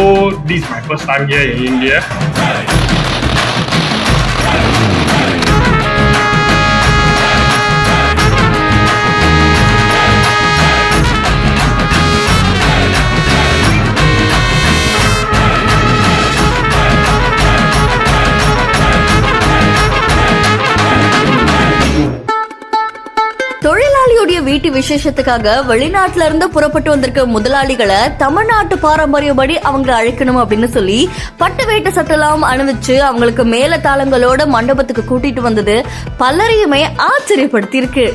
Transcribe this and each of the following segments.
this is my first time here in India. தொழிலாளியுடைய வீட்டு விசேஷத்துக்காக வெளிநாட்டுல இருந்து புறப்பட்டு வந்திருக்க முதலாளிகளை தமிழ்நாட்டு பாரம்பரியப்படி அவங்க அழைக்கணும் அப்படின்னு சொல்லி பட்டு வேட்டு சட்டெல்லாம் அணிவிச்சு அவங்களுக்கு மேல தாளங்களோட மண்டபத்துக்கு கூட்டிட்டு வந்தது பலரையுமே ஆச்சரியப்படுத்தி இருக்கு.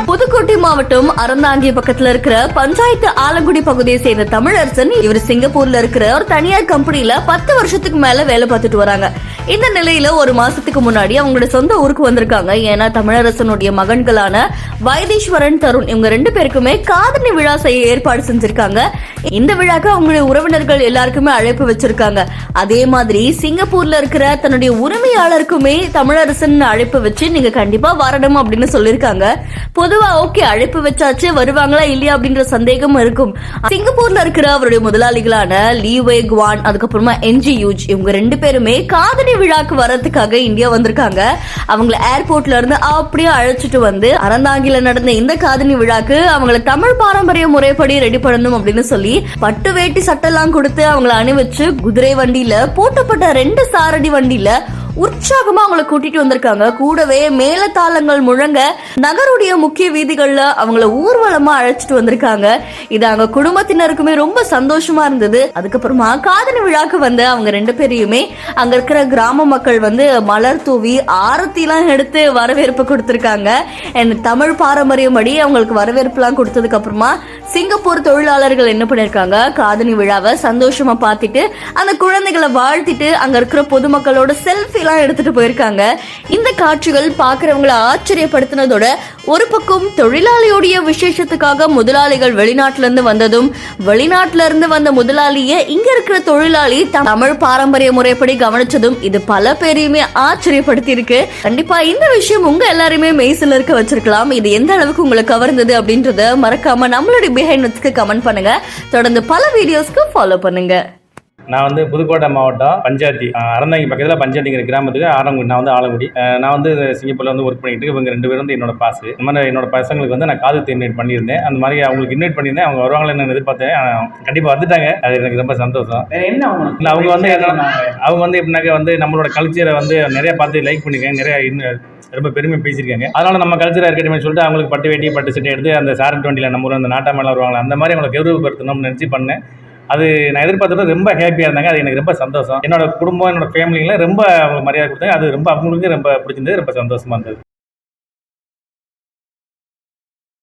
புதுக்கோட்டை மாவட்டம் அறந்தாங்கி பக்கத்துல இருக்கிற பஞ்சாயத்து ஆலங்குடி பகுதியை சேர்ந்த தமிழரசன் இவர் சிங்கப்பூர்ல இருக்கிற ஒரு தனியார் கம்பெனில 10 வருஷத்துக்கு மேல வேலை பார்த்துட்டு வராங்க. இந்த நிலையில ஒரு மாசத்துக்கு முன்னாடி அவங்களோட சொந்த ஊருக்கு வந்திருக்காங்க. ஏன்னா தமிழரசனுடைய மகன்களான வைத்தீஸ்வரன், தருண் இவங்க 2 பேருக்குமே காதணி விழா செய்ய ஏற்பாடு செஞ்சிருக்காங்க. இந்த விழாக்கு அவங்களுடைய உறவினர்கள் எல்லாருக்குமே அழைப்பு வச்சிருக்காங்க. அதே மாதிரி சிங்கப்பூர்ல இருக்கிற தன்னுடைய உரிமையாளருக்குமே தமிழரசன் அழைப்பு வச்சு நீங்க கண்டிப்பா வரணும் அப்படின்னு சொல்லிருக்காங்க. பொதுவா ஓகே, அழைப்பு வச்சாச்சு, வருவாங்களா இல்லையா அப்படின்ற சந்தேகம் இருக்கும். சிங்கப்பூர்ல இருக்கிற அவருடைய முதலாளிகளான லீவே குவான், அதுக்கப்புறமா என்ஜி யூஜ் இவங்க 2 பேருமே காதணி விழாக்கு வரதுக்காக இந்தியா வந்திருக்காங்க. அவங்கள ஏர்போர்ட்ல இருந்து அப்படியே அழைச்சிட்டு வந்து அறந்தாங்கில நடந்த இந்த காதணி விழாக்கு அவங்கள தமிழ் பாரம்பரிய முறைப்படி ரெடி பண்ணணும் அப்படின்னு சொல்லி பட்டு வேட்டி சட்டெல்லாம் கொடுத்து அவங்கள அணிவச்சு குதிரை வண்டியில பூட்டப்பட்ட 2 சாரடி வண்டியில உற்சாகமா அவங்கள கூட்டிட்டு வந்திருக்காங்க. கூடவே மேலதாளங்கள் முழங்க நகருடைய முக்கிய வீதிகள்ல அவங்கள ஊர்வலமா அழைச்சிட்டு வந்திருக்காங்க. இது அவங்க குடும்பத்தினருக்குமே ரொம்ப சந்தோஷமா இருந்தது. அதுக்கப்புறமா காதணி விழாக்கு வந்து அவங்க 2 பேரையுமே அங்க இருக்கிற கிராம மக்கள் வந்து மலர் தூவி ஆரத்தி எல்லாம் எடுத்து வரவேற்பு கொடுத்திருக்காங்க. தமிழ் பாரம்பரியப்படி அவங்களுக்கு வரவேற்பு எல்லாம் கொடுத்ததுக்கு அப்புறமா சிங்கப்பூர் தொழிலாளர்கள் என்ன பண்ணிருக்காங்க, காதணி விழாவை சந்தோஷமா பார்த்துட்டு அந்த குழந்தைகளை வாழ்த்திட்டு அங்க இருக்கிற பொதுமக்களோட செல்ஃபி எல்லாம் எடுத்துட்டு போயிருக்காங்க. இந்த காட்சிகள் பாக்குறவங்களை ஆச்சரியப்படுத்தினதோட ஒரு பக்கம் தொழிலாளியுடைய விசேஷத்துக்காக முதலாளிகள் வெளிநாட்டுல இருந்து வந்ததும், வெளிநாட்டுல இருந்து வந்த முதலாளிய இங்க இருக்கிற தொழிலாளி தமிழ் பாரம்பரிய முறைப்படி கவனிச்சதும் இது பல பேரையுமே ஆச்சரியப்படுத்தி இருக்கு. கண்டிப்பா இந்த விஷயம் உங்க எல்லாருமே மெய்சில் இருக்க வச்சிருக்கலாம். இது எந்த அளவுக்கு உங்களை கவர்ந்தது அப்படின்றத மறக்காம நம்மளுடைய பிஹைண்ட் கமெண்ட் பண்ணுங்க. தொடர்ந்து பல வீடியோஸ்க்கு ஃபாலோ பண்ணுங்க. நான் வந்து புதுக்கோட்டை மாவட்டம் பஞ்சாயத்தி அறந்தாங்கி பக்கத்தில் பஞ்சாயத்திங்கிற கிராமத்துக்கு ஆலங்குடி. நான் வந்து ஆலங்குடி. நான் வந்து சிங்கப்பூரில் வந்து ஒர்க் பண்ணிட்டு இவங்க 2 பேரும் வந்து என்னோட பாஸ். இந்த மாதிரி என்னோட பசங்களுக்கு வந்து நான் காது இன்வைட் பண்ணியிருந்தேன். அந்த மாதிரி அவங்களுக்கு இன்வைட் பண்ணியிருந்தேன். அவங்க வருவாங்களே நான் எதிர்பார்த்தேன். கண்டிப்பாக வந்துட்டாங்க. அது எனக்கு ரொம்ப சந்தோஷம். என்ன அவங்க வந்து அவங்க வந்து எப்படின்னாக்க வந்து நம்மளோட கல்ச்சரை வந்து நிறைய பார்த்து லைக் பண்ணியிருக்காங்க. நிறைய ரொம்ப பெருமை பேசியிருக்காங்க. அதனால நம்ம கல்ச்சராக இருக்கட்டும் சொல்லிட்டு அவங்களுக்கு பட்டு வேட்டி பட்டு சட்டை எடுத்து அந்த சாரட் வண்டியில் நம்ம ஊர் அந்த நாட்டா மேலே வருவாங்களா அந்த மாதிரி அவங்களை கௌரவப்படுத்தணும்னு நினச்சி பண்ணேன். அது நான் எதிர்பார்த்தது ரொம்ப ஹாப்பியாக இருந்தாங்க. அது எனக்கு ரொம்ப சந்தோஷம். என்னோட குடும்பம் என்னோட ஃபேமிலிங்கெலாம் ரொம்ப அவங்க மரியாதை கொடுத்தாங்க. அது ரொம்ப அவங்களுக்கு ரொம்ப பிடிச்சிருந்தது. ரொம்ப சந்தோஷமாக இருந்தது.